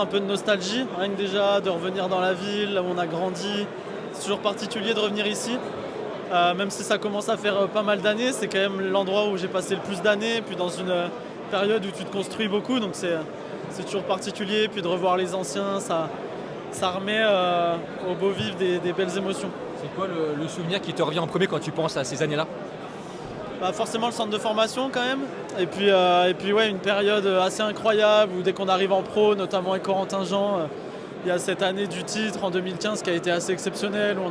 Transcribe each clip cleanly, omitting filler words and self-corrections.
Un peu de nostalgie, rien que déjà de revenir dans la ville, là où on a grandi. C'est toujours particulier de revenir ici. Même si ça commence à faire pas mal d'années, c'est quand même l'endroit où j'ai passé le plus d'années, puis dans une période où tu te construis beaucoup, donc c'est toujours particulier. Puis de revoir les anciens, ça remet au beau vif des belles émotions. C'est quoi le souvenir qui te revient en premier quand tu penses à ces années-là? Bah, forcément le centre de formation quand même. Et puis ouais, une période assez incroyable où dès qu'on arrive en pro, notamment avec Corentin Jean, il y a cette année du titre en 2015 qui a été assez exceptionnelle, où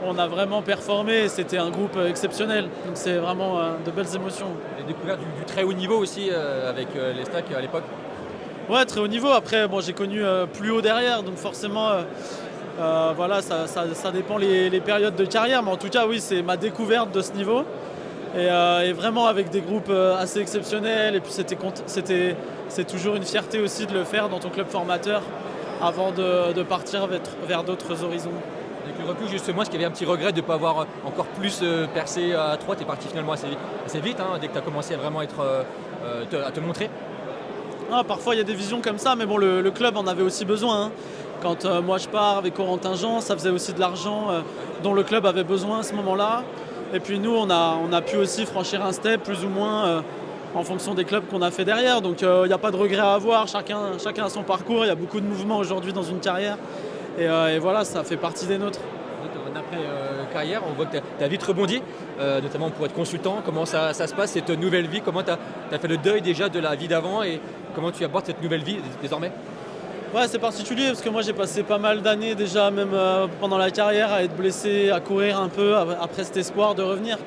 on a vraiment performé et c'était un groupe exceptionnel. Donc c'est vraiment de belles émotions. J'ai découvert du très haut niveau aussi avec les stacks à l'époque. Ouais, très haut niveau. Après, bon, j'ai connu plus haut derrière, donc forcément, voilà, ça dépend les périodes de carrière. Mais en tout cas, oui, c'est ma découverte de ce niveau. Et vraiment avec des groupes assez exceptionnels. Et puis c'est toujours une fierté aussi de le faire dans ton club formateur avant de partir vers d'autres horizons. Avec le recul justement, est-ce qu'il y avait un petit regret de ne pas avoir encore plus percé à 3? Tu es parti finalement assez vite, hein, dès que tu as commencé à vraiment à te montrer. Ah, parfois il y a des visions comme ça, mais bon, le club en avait aussi besoin, hein. Quand moi je pars avec Corentin Jean, ça faisait aussi de l'argent dont le club avait besoin à ce moment-là. Et puis nous, on a pu aussi franchir un step plus ou moins en fonction des clubs qu'on a fait derrière. Donc il n'y a pas de regret à avoir, chacun a son parcours, il y a beaucoup de mouvements aujourd'hui dans une carrière. Et voilà, ça fait partie des nôtres. En après-carrière, on voit que tu as vite rebondi, notamment pour être consultant. Comment ça se passe, cette nouvelle vie? Comment tu as fait le deuil déjà de la vie d'avant et comment tu abordes cette nouvelle vie désormais? Ouais, c'est particulier parce que moi j'ai passé pas mal d'années déjà, même pendant la carrière, à être blessé, à courir un peu après cet espoir de revenir.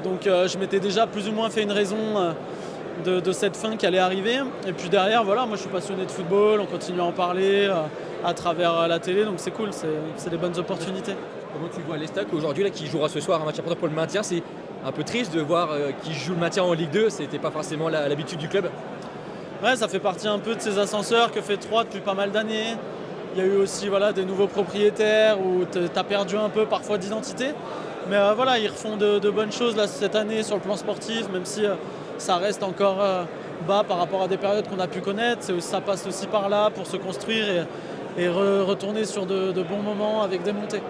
Donc je m'étais déjà plus ou moins fait une raison de cette fin qui allait arriver. Et puis derrière, voilà, moi je suis passionné de football, on continue à en parler à travers la télé, donc c'est cool, c'est des bonnes opportunités. Comment tu vois les Stacks aujourd'hui là, qui jouera ce soir un match important pour le maintien? C'est un peu triste de voir qu'ils jouent le maintien en Ligue 2, c'était pas forcément l'habitude du club. Ouais, ça fait partie un peu de ces ascenseurs que fait 3 depuis pas mal d'années. Il y a eu aussi voilà, des nouveaux propriétaires où tu as perdu un peu parfois d'identité. Mais voilà, ils refont de bonnes choses là, cette année sur le plan sportif, même si ça reste encore bas par rapport à des périodes qu'on a pu connaître. Ça passe aussi par là pour se construire et retourner sur de bons moments avec des montées.